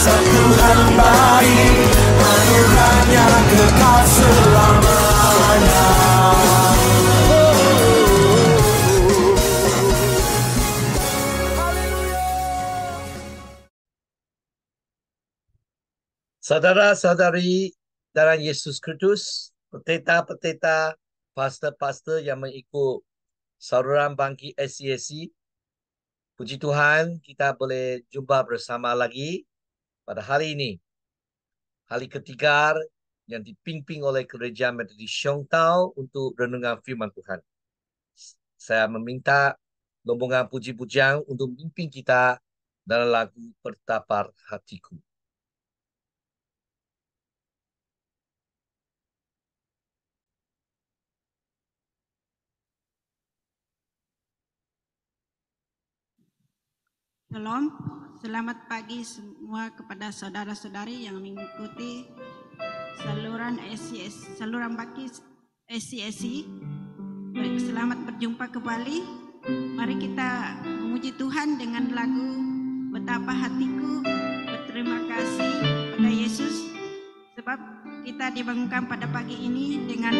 Dasar Tuhan baik, anugerahnya kekal selamanya. Saudara-saudari dalam Yesus Kristus, pendeta-pendeta, pastor-pastor yang mengikut saluran bangkit SCSC, puji Tuhan kita boleh jumpa bersama lagi pada hari ini. Hari ketiga yang dipimpin oleh Gereja Metodis Siong Tau untuk renungan firman Tuhan. Saya meminta rombongan puji-pujian untuk memimpin kita dalam lagu Bertapar Hatiku. Shalom, selamat pagi semua kepada saudara-saudari yang mengikuti saluran baki SCSC. Selamat berjumpa kembali. Mari kita memuji Tuhan dengan lagu Betapa Hatiku Berterima Kasih pada Yesus, sebab kita dibangunkan pada pagi ini dengan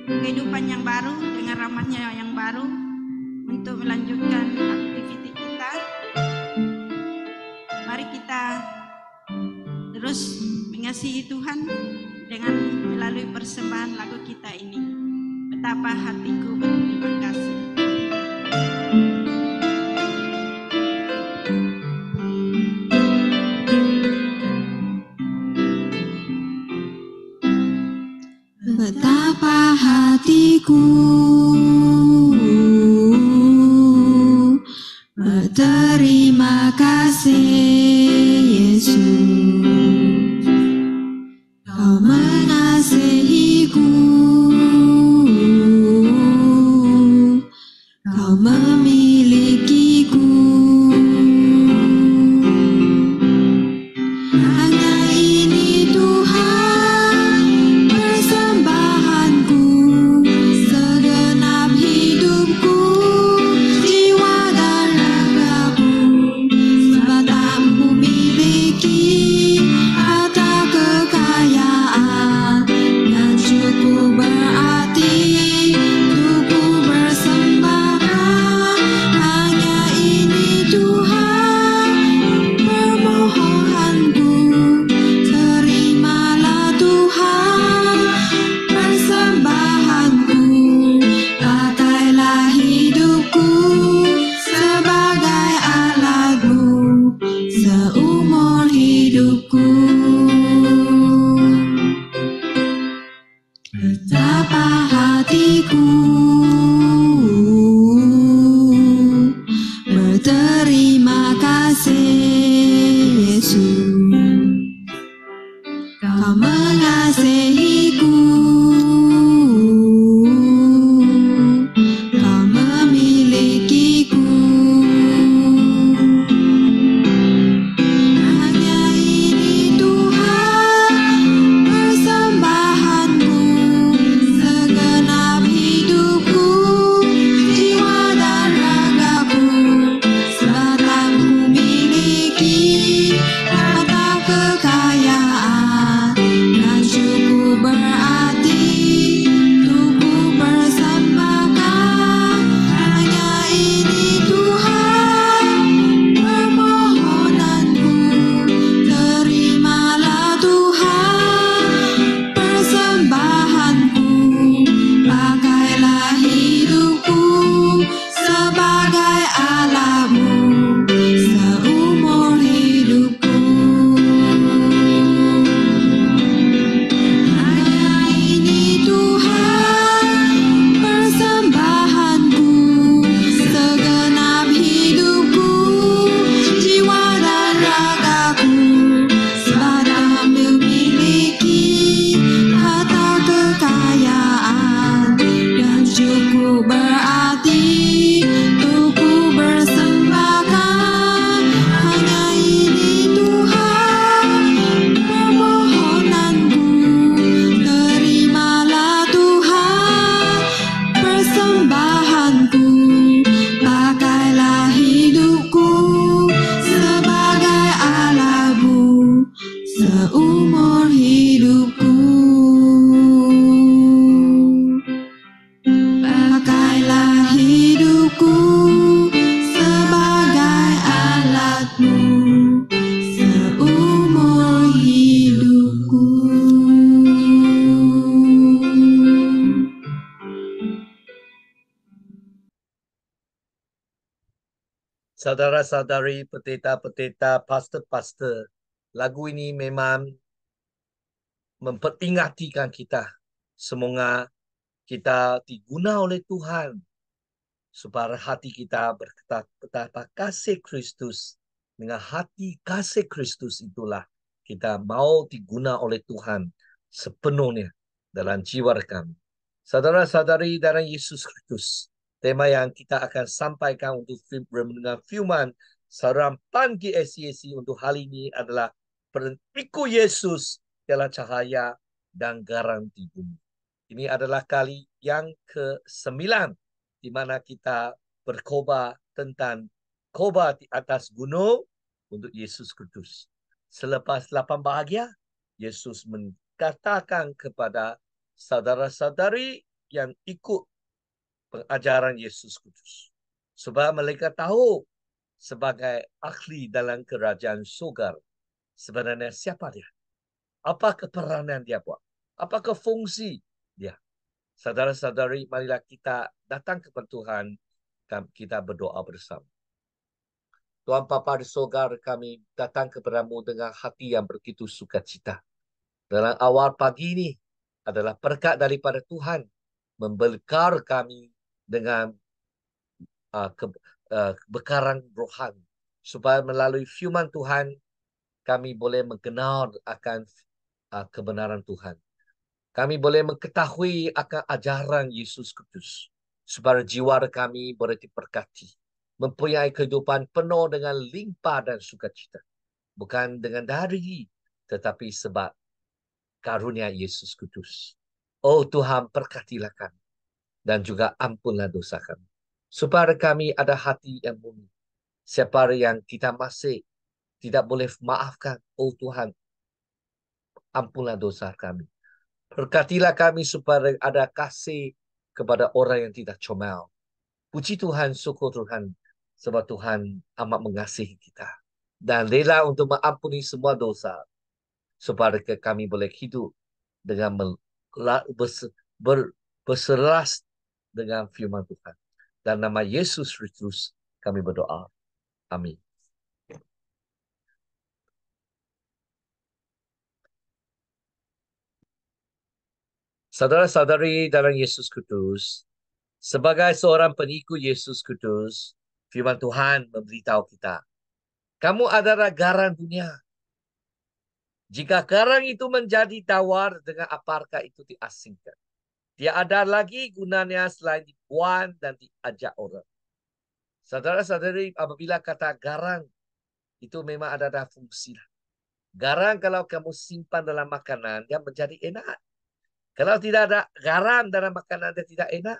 kehidupan yang baru, dengan rahmat-Nya yang baru untuk melanjutkan aktivitas kita. Mari kita terus mengasihi Tuhan dengan melalui persembahan lagu kita ini. Betapa hatiku berterima kasih. Betapa hatiku berterima kasih Yesus, Kau mengasihiku, Kau memilikiku. Hanya ini Tuhan persembahanku, segenap hidupku, jiwa dan ragaku, sebab tak ku miliki harta kekayaan yang cukup berarti untuk ku bersembahkan. Hanya ini Tuhan permohonanku, terimalah Tuhan persembahanku, pakailah hidupku sebagai alatmu seumur hidupku. Betapa hatiku berterima kasih Yesus, Kau mengasihiku, Kau memilikiku. seumur hidupku. Pakailah hidupku sebagai alatmu seumur hidupku. Saudara-saudari, pendeta-pendeta, pastor-pastor, lagu ini memang memperingatkan kita. Semoga kita diguna oleh Tuhan supaya hati kita betapa kasih Kristus. Dengan hati kasih Kristus itulah kita mau diguna oleh Tuhan sepenuhnya dalam jiwa kami. Saudara-saudari dalam Yesus Kristus, tema yang kita akan sampaikan untuk mendengar firman saudara pagi SCAC untuk hari ini adalah pengikut Yesus ialah cahaya dan garam di bumi. Ini adalah kali yang ke-9 di mana kita berkhotbah tentang khotbah di atas gunung untuk Yesus Kristus. Selepas 8 bahagia, Yesus mengatakan kepada saudara-saudari yang ikut pengajaran Yesus Kristus, supaya mereka tahu sebagai ahli dalam kerajaan surga sebenarnya siapa dia, apa keperanan dia buat, apakah fungsi dia. Saudara-saudari, marilah kita datang kepada Tuhan, kita berdoa bersama. Tuhan Bapa di surga, kami datang kepadamu dengan hati yang begitu sukacita. Dalam awal pagi ini adalah berkat daripada Tuhan membekal kami dengan kebekaran rohani, supaya melalui firman Tuhan kami boleh mengenal akan kebenaran Tuhan. Kami boleh mengetahui akan ajaran Yesus Kristus, supaya jiwa kami boleh diberkati, mempunyai kehidupan penuh dengan limpah dan sukacita. Bukan dengan dari, tetapi sebab karunia Yesus Kristus. Oh Tuhan, berkatilah kami dan juga ampunlah dosa kami, supaya kami ada hati yang murni. Siapa yang kita masih tidak boleh maafkan, oh Tuhan, ampunlah dosa kami. Berkatilah kami supaya ada kasih kepada orang yang tidak comel. Puji Tuhan, syukur Tuhan, sebab Tuhan amat mengasihi kita dan rela untuk mengampuni semua dosa, supaya kami boleh hidup dengan berseras dengan firman Tuhan. Dan nama Yesus Kristus kami berdoa. Amin. Saudara-saudari dalam Yesus Kristus, sebagai seorang pengikut Yesus Kristus, firman Tuhan memberitahu kita, kamu adalah garam dunia. Jika garam itu menjadi tawar, dengan apakah itu diasingkan? Dia ada lagi gunanya selain dibuang dan diajak orang. Saudara-saudari, apabila kata garam, itu memang ada fungsi. Garam kalau kamu simpan dalam makanan, dia menjadi enak. Kalau tidak ada garam dalam makanan, dia tidak enak.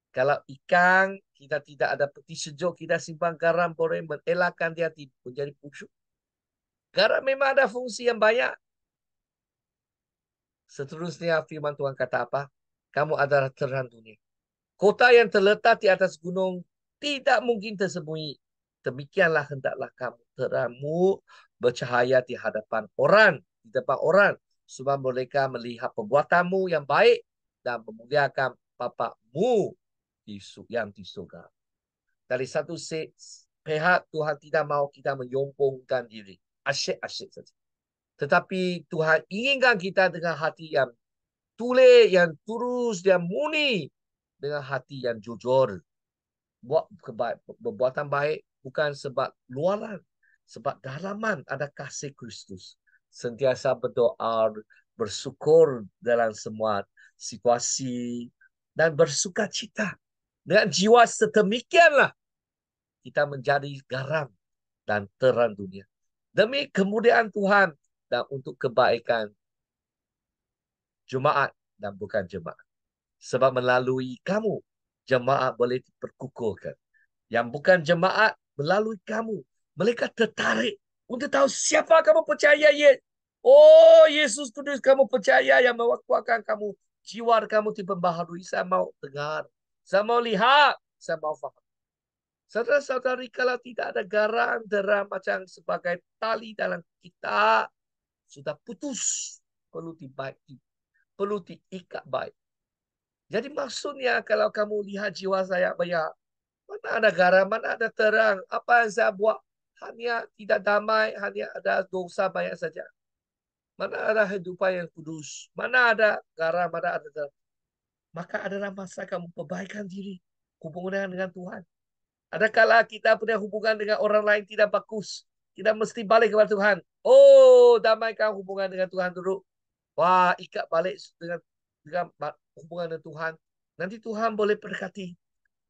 Kalau ikan, kita tidak ada peti sejuk, kita simpan garam, boleh mengelakkan dia menjadi busuk. Garam memang ada fungsi yang banyak. Seterusnya firman Tuhan kata apa? Kamu adalah terang dunia. Kota yang terletak di atas gunung tidak mungkin tersembunyi. Demikianlah hendaklah kamu terangmu bercahaya di hadapan orang, di depan orang, supaya mereka melihat perbuatanmu yang baik dan memuliakan Bapamu yang di surga. Dari satu pihak, Tuhan tidak mahu kita menyombongkan diri, asyik-asyik saja. Tetapi Tuhan inginkan kita dengan hati yang tulen, yang tulus, yang murni, dengan hati yang jujur. Buat perbuatan baik bukan sebab luaran, sebab dalaman ada kasih Kristus. Sentiasa berdoa, bersyukur dalam semua situasi, dan bersuka cita. Dengan jiwa sedemikianlah kita menjadi garam dan terang dunia. Demi kemuliaan Tuhan dan untuk kebaikan jemaat dan bukan jemaat. Sebab melalui kamu, jemaat boleh diperkukuhkan. Yang bukan jemaat, melalui kamu, mereka tertarik Untuk tahu siapa kamu percaya, Oh, Yesus Kudus kamu percaya yang mewakuakan kamu. Jiwa kamu diperbaharui. Saya mau dengar. Saya mau lihat. Saya mau faham. Saudara-saudari, kalau tidak ada garang deram macam sebagai tali dalam kita, sudah putus. Perlu dibaiki. Perlu diikat baik. Jadi maksudnya kalau kamu lihat jiwa saya banyak, mana ada garam, mana ada terang. Apa yang saya buat hanya tidak damai, hanya ada dosa banyak saja. Mana ada kehidupan yang kudus. Mana ada garam, mana ada terang. Maka adalah masa kamu perbaikan diri. Hubungan dengan Tuhan. Adakala kita punya hubungan dengan orang lain tidak bagus. Kita mesti balik kepada Tuhan. Oh, damaikan hubungan dengan Tuhan dulu. Wah, ikat balik dengan hubungan dengan Tuhan. Nanti Tuhan boleh berkati.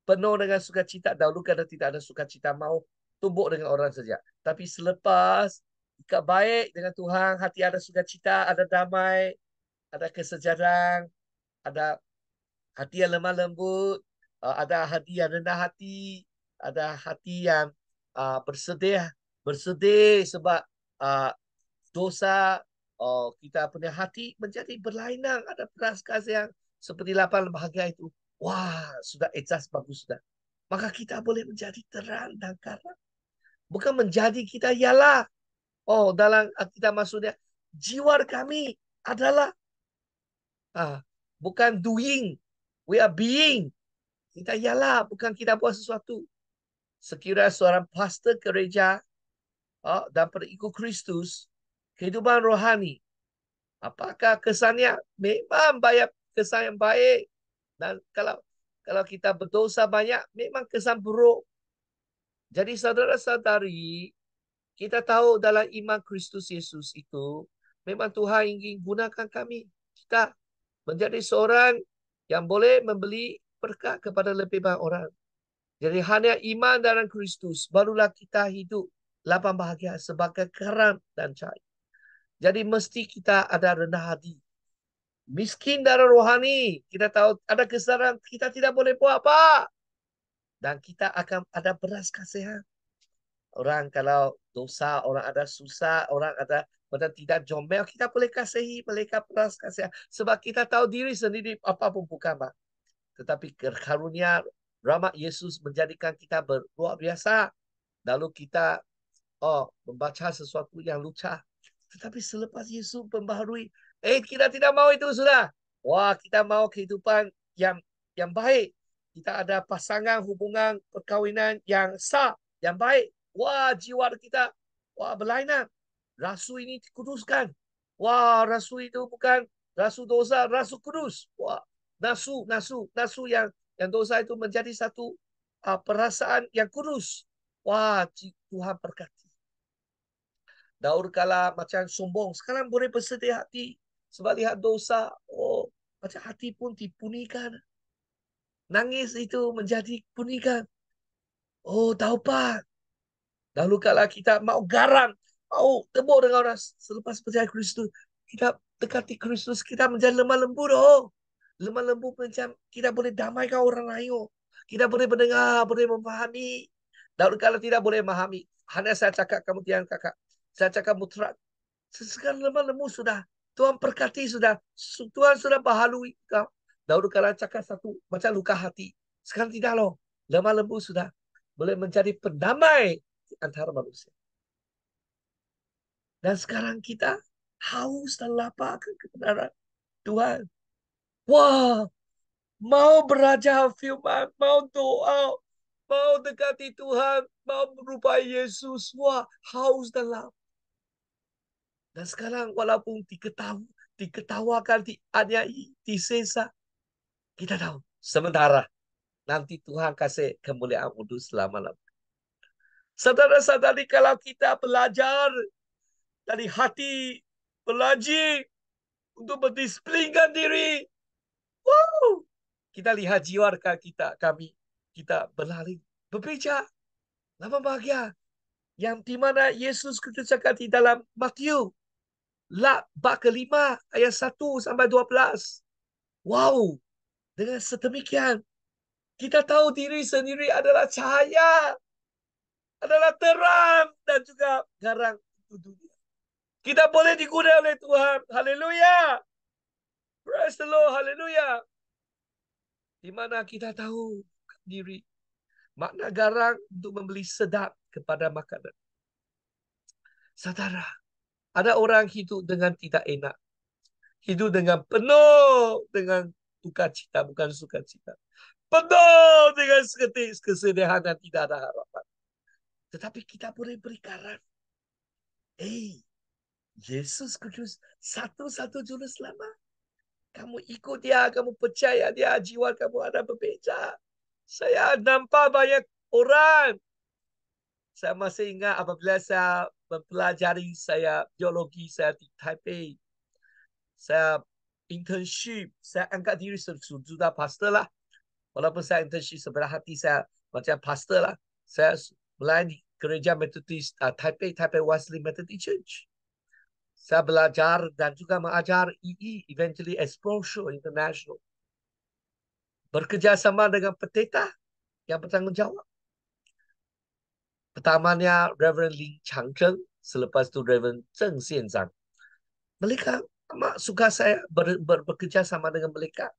Penuh dengan sukacita. Dahulu kadang tidak ada sukacita, mau tumbuk dengan orang saja. Tapi selepas ikat baik dengan Tuhan, hati ada sukacita, ada damai, ada kesejahteraan, ada hati yang lemah lembut, ada hati yang rendah hati, ada hati yang bersedih sebab dosa. Kita punya hati menjadi berlainan, ada belas kasih yang seperti 8 bahagia itu. Wah, sudah ejas bagus sudah. Maka kita boleh menjadi terang dan karang. Bukan menjadi kita ialah. Dalam kita maksudnya jiwa kami adalah bukan doing, we are being. Kita ialah, bukan kita buat sesuatu. Sekiranya seorang pastor gereja dan pengikut Kristus, kehidupan rohani, apakah kesannya? Memang banyak kesan yang baik. Dan kalau kita berdosa banyak, memang kesan buruk. Jadi saudara-saudari, kita tahu dalam iman Kristus Yesus itu, memang Tuhan ingin gunakan kami. Kita menjadi seorang yang boleh memberi berkat kepada lebih banyak orang. Jadi hanya iman dalam Kristus, barulah kita hidup lapang bahagia sebagai kerang dan cahaya. Jadi mesti kita ada rendah hati. Miskin darah rohani. Kita tahu ada kesalahan. Kita tidak boleh buat apa. Dan kita akan ada belas kasihan. Orang kalau dosa, orang ada susah, orang ada tidak jomel, kita boleh kasihi, mereka belas kasihan. Sebab kita tahu diri sendiri apapun bukan. Tetapi karunia rahmat Yesus menjadikan kita luar biasa. Lalu kita membaca sesuatu yang lucah. Tetapi selepas Yesus membaharui, kita tidak mau itu sudah. Wah, kita mau kehidupan yang baik. Kita ada pasangan hubungan perkawinan yang sah, yang baik. Wah, jiwa kita berlainan. Rasul ini dikuduskan. Wah, rasul itu bukan rasul dosa, rasul kudus. Wah, nasu yang dosa itu menjadi satu perasaan yang kudus. Wah, Tuhan berkati. Daud kala macam sombong, sekarang boleh bersedih hati sebab lihat dosa. Macam hati pun dipunikan. Nangis itu menjadi punikan. Taubat. Dahulu kala kita mau garang, mau tebuk dengan orang, selepas percaya Kristus, kita dekati Kristus, kita menjadi lemah lembut. Lemah lembut macam kita boleh damaikan orang lain. Kita boleh mendengar, boleh memahami. Dahulu kala tidak boleh memahami. Hanya saya cakap kemudian kakak. Saya cakap mutlak. Sekarang lemah lembut sudah. Tuhan berkati sudah. Tuhan sudah bahalui kau. Dahulu kala cakap satu macam luka hati. Sekarang tidak loh. Lemah lembut sudah. Boleh menjadi pendamai di antara manusia. Dan sekarang kita haus dan lapar akan kebenaran Tuhan. Wah, mau belajar firman, mau doa, mau dekati Tuhan, mau merupai Yesus. Wah, haus dan lapar. Dan sekarang walaupun diketawakan, dianiaya, disesa, kita tahu sementara nanti Tuhan kasih kemuliaan untuk selama-lamanya. Saudara-saudari, kalau kita belajar dari hati, belajar untuk mendisiplinkan diri, kita lihat jiwa kita berlari, berbicara, lama bahagia. Yang dimana Yesus katakan di dalam Matius bab ke-5 ayat 1 sampai 12. Wow, dengan sedemikian kita tahu diri sendiri adalah cahaya, adalah terang dan juga garang untuk dunia. Kita boleh digunakan oleh Tuhan. Haleluya. Praise the Lord. Haleluya. Di mana kita tahu diri. Makna garang untuk membeli sedap kepada makanan. Saudara, ada orang hidup dengan tidak enak. Hidup dengan penuh dengan duka cita, bukan sukacita. Penuh dengan seketik kesedihan dan tidak ada harapan. Tetapi kita boleh beri garam. Yesus Kristus satu-satu juru selamat. Kamu ikut dia, kamu percaya dia, jiwa kamu ada berbeza. Saya nampak banyak orang. Saya masih ingat apabila saya mempelajari saya biologi saya di Taipei. Saya internship, saya angkat diri sudah pastor lah. Walaupun saya internship sebelah hati saya macam pastor lah. Saya melayani gereja Methodist Taipei Wesley Methodist Church. Saya belajar dan juga mengajar Eventually Exposure International. Bekerjasama dengan pendeta yang bertanggungjawab. Pertamanya Reverend Lin Changzheng, selepas itu Reverend Zheng Xianzang. Mereka amat suka saya bekerja sama dengan mereka.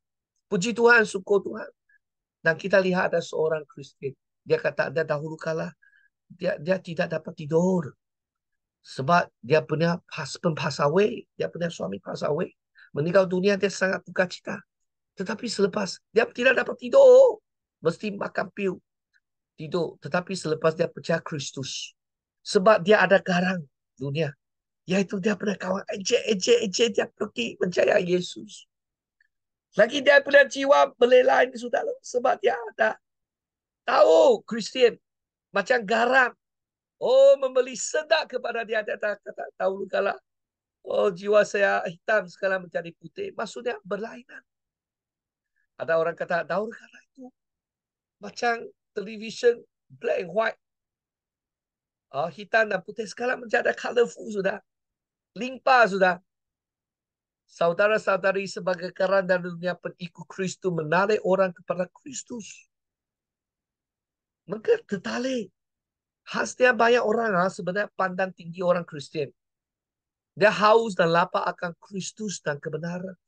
Puji Tuhan, syukur Tuhan. Dan kita lihat ada seorang Kristian. Dia kata, dia dahulu kala, dia tidak dapat tidur. Sebab dia punya husband pass away. Dia punya suami pass away. Meninggal dunia, dia sangat duka cita. Tetapi selepas, dia tidak dapat tidur. Mesti makan pil. Tidur. Tetapi selepas dia percaya Kristus. Sebab dia ada garang dunia. Yaitu dia pernah kawan ejek dia pergi percaya Yesus. Lagi dia punya jiwa belelain sudah. Sebab dia ada tahu Kristian macam garam. Membeli sedap kepada dia. Dia kata tahu kalau jiwa saya hitam sekarang menjadi putih. Maksudnya berlainan. Ada orang kata daur kala itu macam television black and white. Hitam dan putih sekarang menjadi colorful sudah. Limpah sudah. Saudara-saudari sebagai kerana dan dunia pengikut Kristus menarik orang kepada Kristus. Maka tertarik. Khasnya banyak orang sebenarnya pandang tinggi orang Kristian. Dia haus dan lapar akan Kristus dan kebenaran.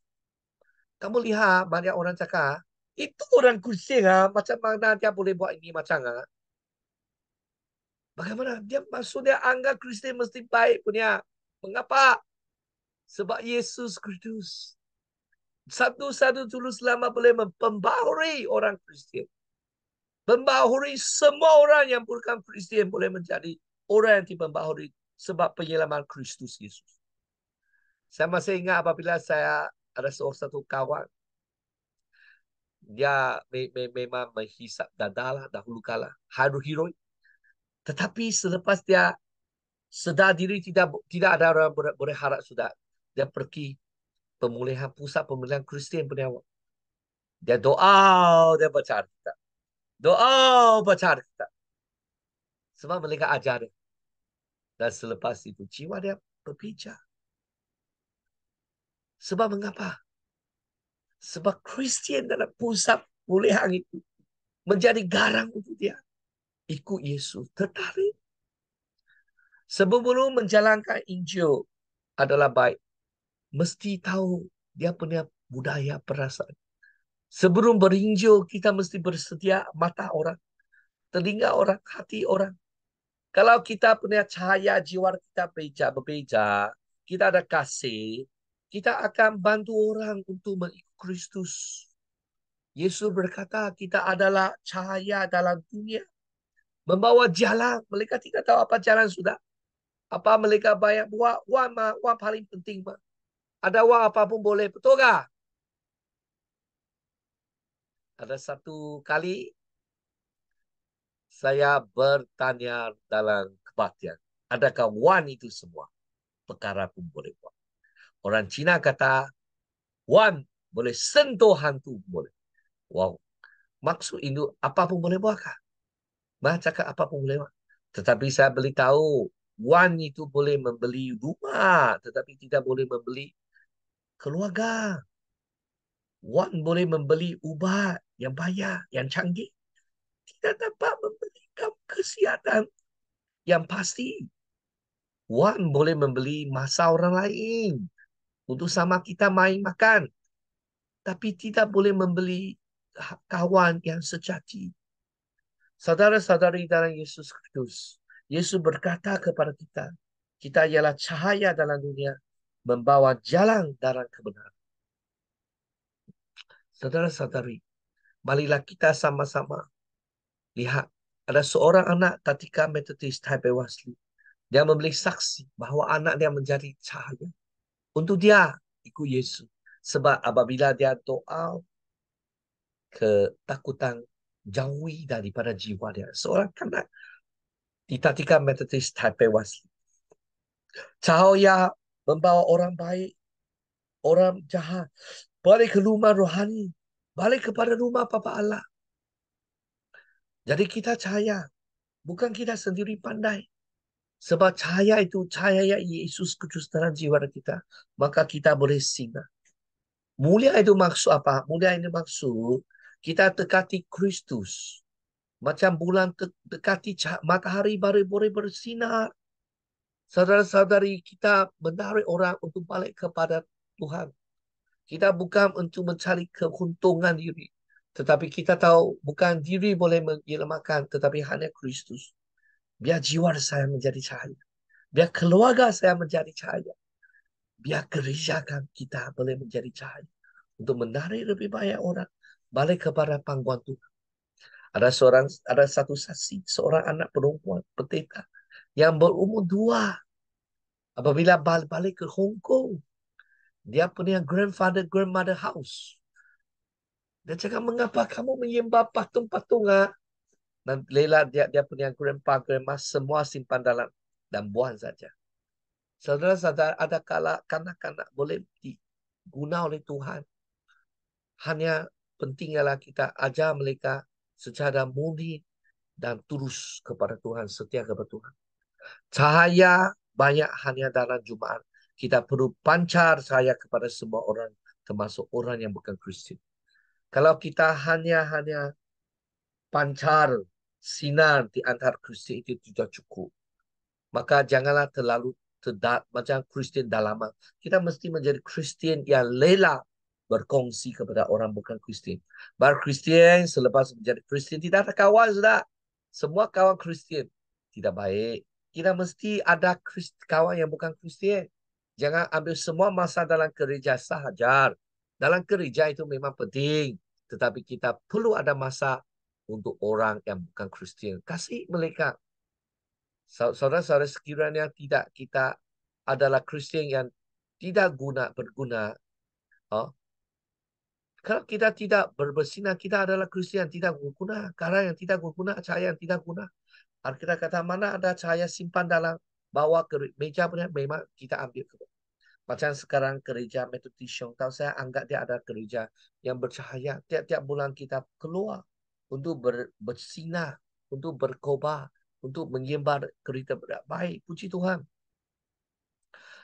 Kamu lihat banyak orang cakap, itu orang Kristian macam mana dia boleh buat ini macam bagaimana? Dia maksudnya anggap Kristian mesti baik punya. Mengapa? Sebab Yesus Kristus satu-satu juru selamat boleh membaharui orang Kristian. Membaharui semua orang yang bukan Kristian boleh menjadi orang yang dipembaharui sebab penyelaman Kristus Yesus. Saya masih ingat apabila saya ada satu kawan. Dia memang menghisap dada dahulu kala. Heroin. Tetapi selepas dia sedar diri tidak ada orang boleh harap sudah. Dia pergi pusat pemulihan Kristian punya. Dia doa, dia baca Alkitab. Doa, baca Alkitab. Sebab mereka ajar dia. Dan selepas itu jiwa dia berpijak. Sebab mengapa? Sebab Kristian dalam pusat pemulihan itu menjadi garang untuk dia. Ikut Yesus, tertarik. Sebelum menjalankan Injil adalah baik. Mesti tahu dia punya budaya perasaan. Sebelum berinjil, kita mesti bersedia mata orang, telinga orang, hati orang. Kalau kita punya cahaya jiwa kita berbeza, kita ada kasih, kita akan bantu orang untuk mengikut Kristus. Yesus berkata, kita adalah cahaya dalam dunia. Membawa jalan. Mereka tidak tahu apa jalan sudah. Apa mereka banyak buat. Wang paling penting. Ada wang apapun boleh. Betul tak? Ada satu kali saya bertanya dalam kebaktian. Adakah wan itu semua? Perkara pun boleh buat. Orang Cina kata, wan boleh sentuh hantu boleh. Wow. Maksud itu apapun boleh buat kah? Cakap apapun boleh buat. Tetapi saya beritahu, wan itu boleh membeli rumah. Tetapi tidak boleh membeli keluarga. Wan boleh membeli ubat yang banyak, yang canggih. Tidak dapat memberikan kesihatan yang pasti. Wan boleh membeli masa orang lain untuk sama kita main makan. Tapi tidak boleh membeli kawan yang sejati. Saudara-saudari dalam Yesus Kristus, Yesus berkata kepada kita, kita ialah cahaya dalam dunia, membawa jalan dalam kebenaran. Saudara-saudari, marilah kita sama-sama lihat. Ada seorang anak Tatika Methodist Taipei Wesley. Dia memberi saksi bahawa anak dia menjadi cahaya. Untuk dia ikut Yesus. Sebab apabila dia doa, ketakutan jauhi daripada jiwa dia. Seorang anak di Tatika Methodist Taipei Wesley. Cahaya membawa orang baik, orang jahat balik ke rumah rohani, balik kepada rumah Bapa Allah. Jadi kita cahaya, bukan kita sendiri pandai. Sebab cahaya itu cahaya Yesus Kristus dalam jiwa kita, maka kita boleh sinar. Mulia itu maksud apa? Mulia ini maksud kita dekati Kristus. Macam bulan dekati matahari baru boleh bersinar. Saudara-saudari, kita menarik orang untuk balik kepada Tuhan. Kita bukan untuk mencari keuntungan diri. Tetapi kita tahu bukan diri boleh menyelamatkan, tetapi hanya Kristus. Biar jiwa saya menjadi cahaya. Biar keluarga saya menjadi cahaya. Biar gereja kita boleh menjadi cahaya. Untuk menarik lebih banyak orang balik kepada pangkuan Tuhan. Ada satu saksi, seorang anak perempuan pendeta yang berumur 2. Apabila balik ke Hong Kong, dia punya grandmother house. Dia cakap, mengapa kamu menyembah patung-patung? Dan Lela dia punya grandma semua simpan dalam dan buang saja. Saudara-saudara, ada kala kanak-kanak boleh diguna oleh Tuhan. Hanya penting ialah kita ajar mereka secara murni dan tulus kepada Tuhan, setia kepada Tuhan. Cahaya banyak hanya dalam Jumaat. Kita perlu pancar cahaya kepada semua orang, termasuk orang yang bukan Kristian. Kalau kita hanya pancar sinar di antara Kristian itu tidak cukup. Maka janganlah terlalu macam Kristian dalaman. Kita mesti menjadi Kristian yang rela berkongsi kepada orang bukan Kristian. Baru Kristian selepas menjadi Kristian tidak ada kawan sudah. Semua kawan Kristian tidak baik. Kita mesti ada kawan yang bukan Kristian. Jangan ambil semua masa dalam gereja sahaja. Dalam gereja itu memang penting. Tetapi kita perlu ada masa untuk orang yang bukan Kristian. Kasih mereka. Saudara-saudara sekiranya tidak kita adalah Kristian yang tidak berguna. Kalau kita tidak bersinar, kita adalah Kristian yang tidak berguna. Karena yang tidak berguna, cahaya yang tidak guna. Kita kata mana ada cahaya simpan dalam bawa ke meja punya, memang kita ambil. Macam sekarang gereja Methodist Siong Tau, saya anggap dia ada gereja yang bercahaya. Tiap-tiap bulan kita keluar untuk bersinar, untuk berkobar, untuk menyembah kereta baik. Puji Tuhan.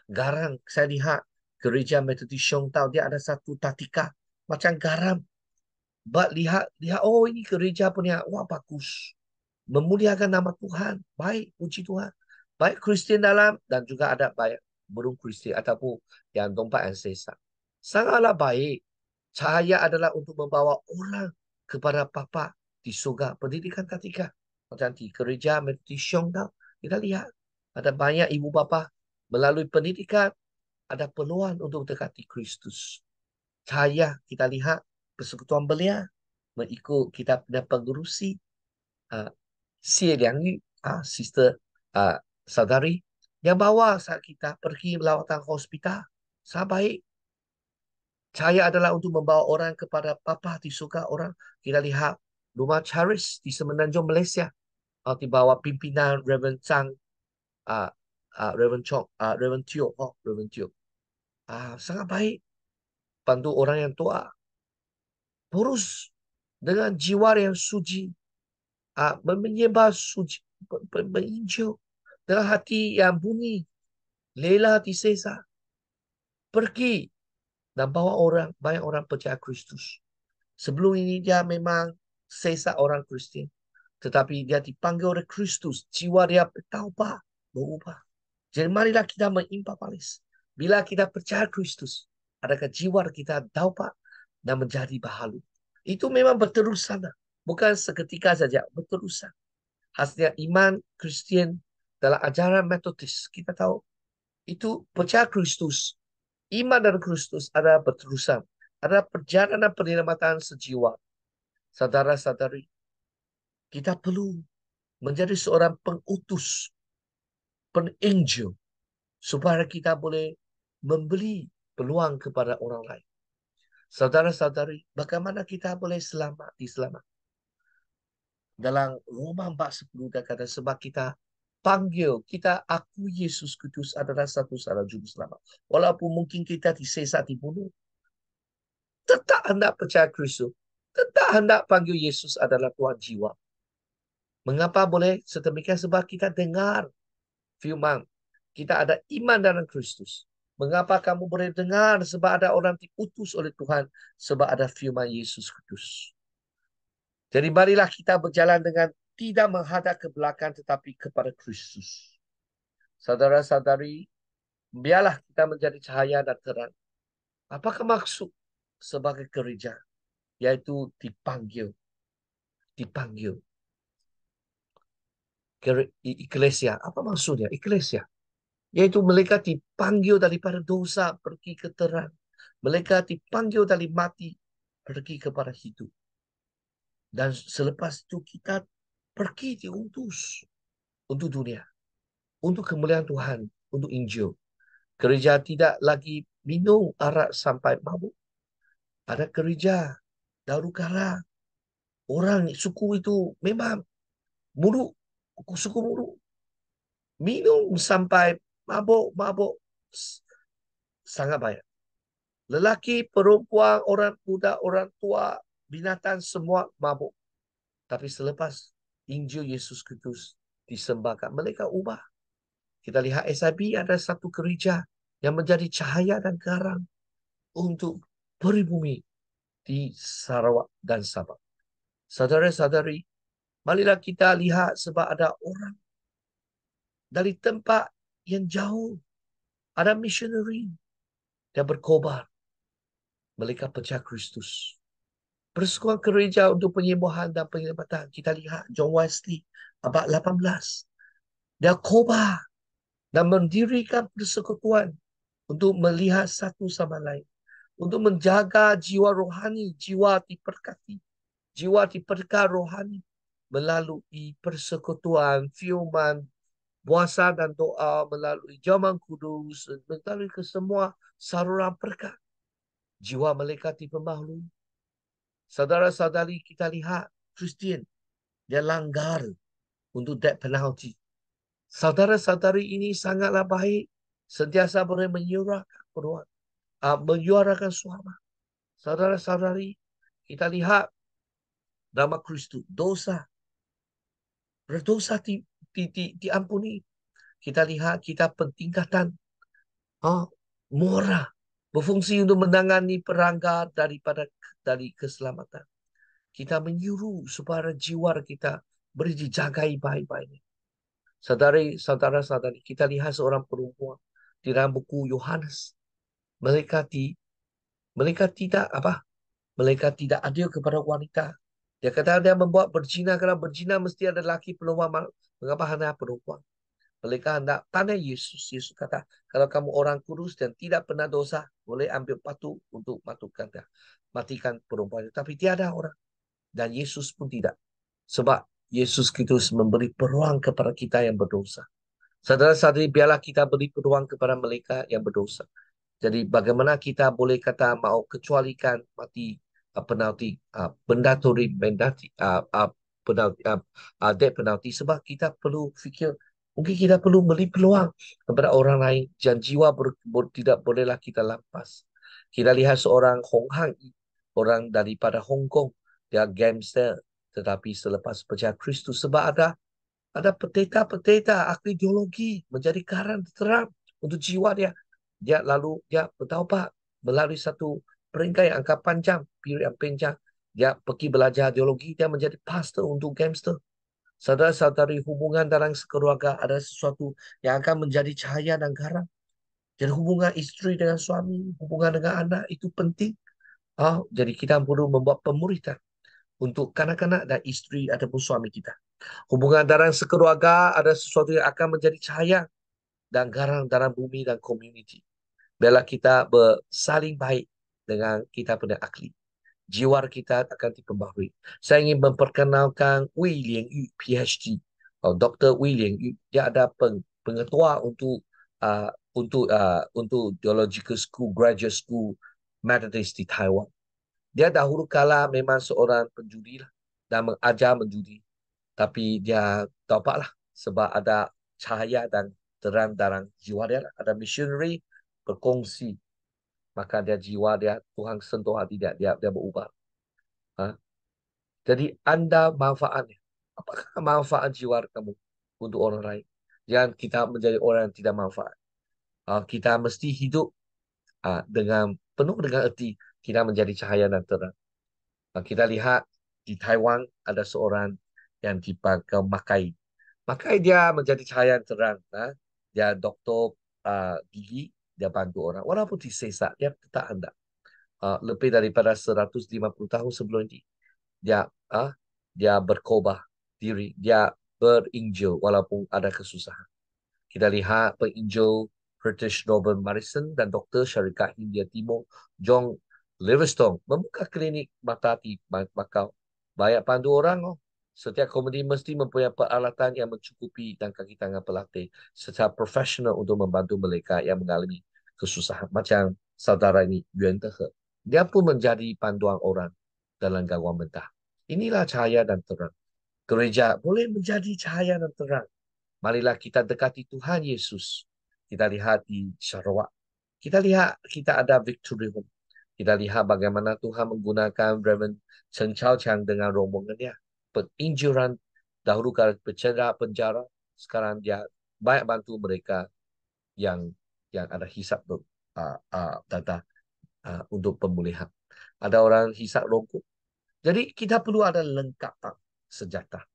Garang, saya lihat gereja Methodist Siong Tau, dia ada satu tatika macam garam. Lihat, oh ini gereja punya, wah bagus. Memuliakan nama Tuhan. Baik, puji Tuhan. Baik Kristian dalam dan juga ada banyak belum Kristian ataupun yang dompat yang sesat. Sangatlah baik. Cahaya adalah untuk membawa orang kepada Bapa di surga. Pendidikan tatika. Macam di gereja Methodist Siong Tau, kita lihat ada banyak ibu bapa melalui pendidikan ada peluang untuk dekati Kristus. Cahaya kita lihat persekutuan belia mengikut kita punya pengurusi Xie Liang Yu, sister saudari yang bawa saat kita pergi lawatan hospital. Sangat baik. Cahaya adalah untuk membawa orang kepada Bapa di surga. Orang kita lihat rumah Charis di Semenanjung Malaysia di bawah pimpinan Reverend Chang, Reverend Chong, Reverend Tio, Reverend Tio. Sangat baik. Bantu orang yang tua. Terus dengan jiwa yang suci, menyembah suci, menginjil dengan hati yang bunyi, lela hati sesa, pergi dan bawa banyak orang percaya Kristus. Sebelum ini dia memang sesa orang Kristen, tetapi dia dipanggil oleh Kristus, jiwa dia bertaubat, berubah. Jadi marilah kita menimpa balas. Bila kita percaya Kristus, adakah jiwa kita dapat dan menjadi bahalu. Itu memang berterusan. Bukan seketika saja, berterusan. Hasilnya iman Kristian dalam ajaran metodis. Kita tahu itu percaya Kristus. Iman dan Kristus ada berterusan. Ada perjalanan penyelamatan sejiwa. Saudara-saudari, kita perlu menjadi seorang pengutus, penginjil, supaya kita boleh memberi peluang kepada orang lain. Saudara-saudari, bagaimana kita boleh diselamat? Dalam Roma 4:10 dia kata, sebab kita panggil, kita akui Yesus Kristus adalah satu-satunya juru selamat. Walaupun mungkin kita disesat, dibunuh, tetap hendak percaya Kristus. Tetap hendak panggil Yesus adalah Tuhan jiwa. Mengapa boleh sedemikian? Sebab kita dengar firman. Kita ada iman dalam Kristus. Mengapa kamu boleh dengar? Sebab ada orang diutus oleh Tuhan. Sebab ada firman Yesus Kristus. Jadi marilah kita berjalan dengan tidak menghadap ke belakang tetapi kepada Kristus. Saudara-saudari, biarlah kita menjadi cahaya dan terang. Apakah maksud sebagai gereja? Yaitu dipanggil. Dipanggil. Eklesia. Apa maksudnya? Eklesia. Yaitu mereka dipanggil daripada dosa pergi ke terang. Mereka dipanggil dari mati pergi kepada hidup. Dan selepas itu kita pergi diutus untuk dunia. Untuk kemuliaan Tuhan. Untuk Injil. Gereja tidak lagi minum arak sampai mabuk. Ada gereja dahulu kala. Orang suku itu memang buruk. Suku buruk. Minum sampai mabuk. Sangat banyak. Lelaki, perempuan, orang muda, orang tua, binatang semua mabuk. Tapi selepas Injil Yesus Kristus disembahkan, mereka ubah. Kita lihat SIB ada satu gereja yang menjadi cahaya dan garam untuk peribumi di Sarawak dan Sabah. Saudara-saudari, marilah kita lihat sebab ada orang dari tempat yang jauh. Ada missionary yang berkobar. Mereka percaya Kristus. Persekutuan gereja untuk penyembuhan dan penyelamatan. Kita lihat John Wesley abad 18. Dia kobar dan mendirikan persekutuan untuk melihat satu sama lain. Untuk menjaga jiwa rohani, jiwa diberkati. Jiwa diberkati rohani melalui persekutuan, firman, puasa dan doa, melalui jaman kudus, melalui kesemua saluran berkat. Jiwa mereka diperbaharui. Saudara-saudari, kita lihat Kristian, dia langgar untuk death penalty. Saudara-saudari ini sangatlah baik, sentiasa boleh menyuarakan suara. Saudara-saudari, kita lihat drama Kristus, berdosa diampuni. Kita lihat kita pentingkatan moral, berfungsi untuk menangani pelanggar dari keselamatan. Kita menyuruh supaya jiwa kita boleh dijagai baik-baik. Saudara-saudari, kita lihat seorang perempuan di dalam buku Yohanes. Mereka tidak adil kepada wanita. Dia kata dia membuat berzina, kerana berzina mesti ada lelaki peluang. Mengapa hanya perempuan? Mereka hendak tanya Yesus. Yesus kata, kalau kamu orang kudus dan tidak pernah dosa, boleh ambil batu untuk matikan perempuan. Tapi tiada orang. Dan Yesus pun tidak. Sebab Yesus Kristus memberi peluang kepada kita yang berdosa. Saudara-saudari, biarlah kita beri peluang kepada mereka yang berdosa. Jadi bagaimana kita boleh kata mau kecualikan mati penalti, mandatory penalti, death penalti, sebab kita perlu fikir. Mungkin kita perlu beri peluang kepada orang lain. Dan jiwa tidak bolehlah kita lampas. Kita lihat seorang Hong Hang, orang daripada Hong Kong. Dia gangster. Tetapi selepas percaya Kristus, sebab ada peteta ideologi menjadi garam terang untuk jiwa dia. Dia bertaubat melalui satu peringkat yang angka panjang, period yang panjang. Dia pergi belajar ideologi, dia menjadi pastor untuk gangster. Saudara-saudari, hubungan dalam sekeluarga adalah sesuatu yang akan menjadi cahaya dan garam. Jadi hubungan isteri dengan suami, hubungan dengan anak itu penting. Jadi kita perlu membuat pemuritan untuk kanak-kanak dan isteri ataupun suami kita. Hubungan dalam sekeluarga adalah sesuatu yang akan menjadi cahaya dan garam dalam bumi dan komuniti. Biarlah kita bersaling baik dengan kita punya akli. Jiwa kita akan diperbaharui. Saya ingin memperkenalkan Wei Lian Yu, PhD. Dr. Wei Lian Yu, dia ada pengetua untuk Theological School, Graduate School, Methodist di Taiwan. Dia dahulu kala memang seorang penjudi lah, dan mengajar menjudi. Tapi dia taubatlah sebab ada cahaya dan terang dalam jiwa dia lah. Ada missionary berkongsi. Maka dia jiwa dia, Tuhan sentuh hati dia, dia berubah. Jadi anda manfaatnya. Apakah manfaat jiwa kamu untuk orang lain? Jangan kita menjadi orang yang tidak manfaat. Kita mesti hidup dengan penuh dengan erti. Kita menjadi cahaya dan terang. Kita lihat di Taiwan ada seorang yang dipakai Makai. Makai dia menjadi cahaya yang terang. Dia doktor gigi, dia bantu orang. Walaupun disesat, dia tetap hendak. Lebih daripada 150 tahun sebelum ini. Dia berkobah diri. Dia berinjil walaupun ada kesusahan. Kita lihat penginjil British Robert Morrison dan Dr. Syarikat India Timur John Livingstone membuka klinik mata di Macau. Banyak pandu orang. Setiap komedi mesti mempunyai peralatan yang mencukupi dan kaki tangan pelatih secara profesional untuk membantu mereka yang mengalami kesusahan. Macam saudara ini, Yuan Dehe. Dia pun menjadi panduan orang dalam gangguan mentah. Inilah cahaya dan terang. Gereja boleh menjadi cahaya dan terang. Marilah kita dekati Tuhan Yesus. Kita lihat di Sarawak. Kita lihat kita ada Victory Home. Kita lihat bagaimana Tuhan menggunakan Reverend Chen Chao Chang dengan rombongannya. Penginjiran dahulu kala penjara. Sekarang dia banyak bantu mereka yang ada hisap data untuk pemulihan. Ada orang hisap rokok. Jadi kita perlu ada lengkapan senjata.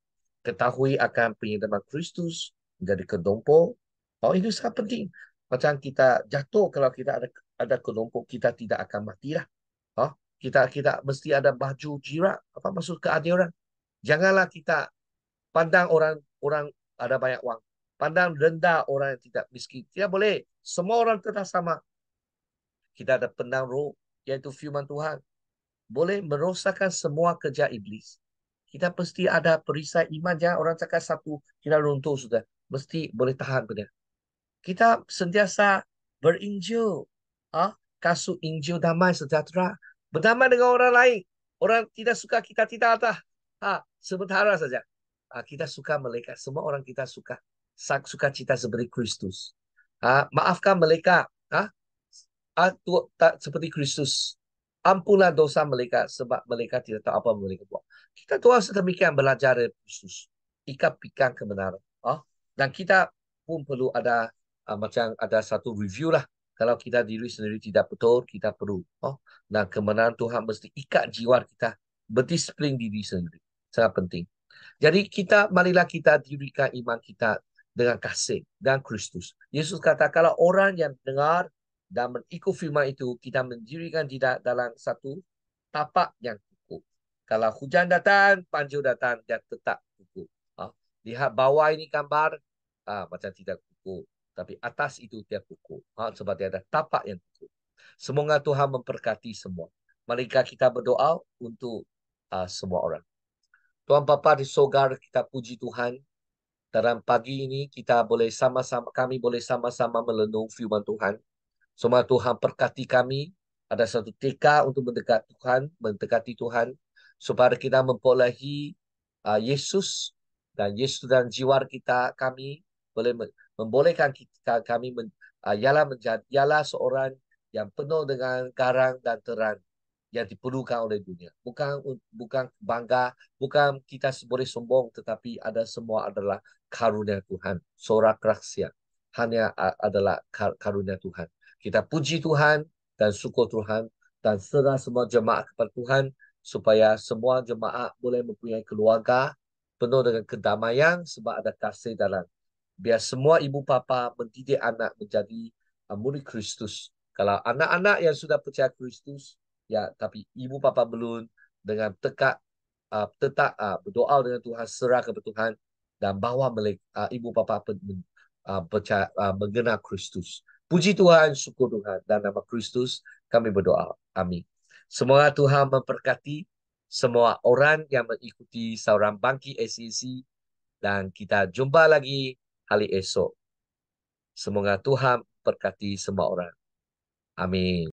Ketahui akan penyertaman Kristus, menjadi kelompok. Itu sangat penting. Macam kita jatuh kalau kita ada kelompok, kita tidak akan matilah. Kita mesti ada baju jirat. Apa maksud keadilan? Janganlah kita pandang orang ada banyak wang. Pandang rendah orang yang tidak miskin. Tidak boleh. Semua orang tetap sama. Kita ada pendang roh, iaitu firman Tuhan. Boleh merosakkan semua kerja iblis. Kita mesti ada perisai iman. Jangan orang cakap satu, kita runtuh sudah. Mesti boleh tahan benar. Kita sentiasa berinjil. Kasut injil damai sejahtera. Berdamai dengan orang lain. Orang tidak suka, kita tidak ada. Sementara saja. Kita suka mereka. Semua orang kita suka. Suka cita seperti Kristus. Maafkan mereka. Tak seperti Kristus. Ampunlah dosa mereka sebab mereka tidak tahu apa mereka buat. Kita doa sedemikian belajar dari Kristus. Ikat pinggang kebenaran. Dan kita pun perlu ada macam ada satu review lah. Kalau kita diri sendiri tidak betul, kita perlu. Dan kebenaran Tuhan mesti ikat jiwa kita. Berdisiplin diri sendiri. Sangat penting. Jadi marilah kita dirikan iman kita dengan kasih dan Kristus. Yesus kata kalau orang yang dengar dan mengikut firman itu, kita mendirikan tidak dalam satu tapak yang kukuh. Kalau hujan datang, banjir datang, dia tetap kukuh. Lihat bawah ini gambar, macam tidak kukuh. Tapi atas itu dia kukuh. Sebab dia ada tapak yang kukuh. Semoga Tuhan memberkati semua. Mari kita berdoa untuk semua orang. Tuhan Bapa di surga, kita puji Tuhan. Dalam pagi ini kami boleh sama-sama merenung firman Tuhan. Semoga Tuhan berkati kami. Ada satu tekad untuk mendekati Tuhan. Supaya kita memperolehi Yesus. Dan Yesus dan jiwa kami boleh membolehkan kami ialah seorang yang penuh dengan garam dan terang yang diperlukan oleh dunia. Bukan bangga, bukan kita boleh sombong, tetapi semua adalah karunia Tuhan. Sorak rahasia hanya adalah karunia Tuhan. Kita puji Tuhan dan syukur Tuhan dan serah semua jemaat kepada Tuhan supaya semua jemaat boleh mempunyai keluarga penuh dengan kedamaian sebab ada kasih dalam. Biar semua ibu bapa mendidik anak menjadi murid Kristus. Kalau anak-anak yang sudah percaya Kristus, ya, tapi ibu bapa belum, dengan tetap berdoa dengan Tuhan, serah kepada Tuhan, dan bawa ibu bapa percaya, mengenal Kristus. Puji Tuhan, syukur Tuhan, dan nama Kristus kami berdoa. Amin. Semoga Tuhan memberkati semua orang yang mengikuti saluran Bangkit SCC, dan kita jumpa lagi hari esok. Semoga Tuhan berkati semua orang. Amin.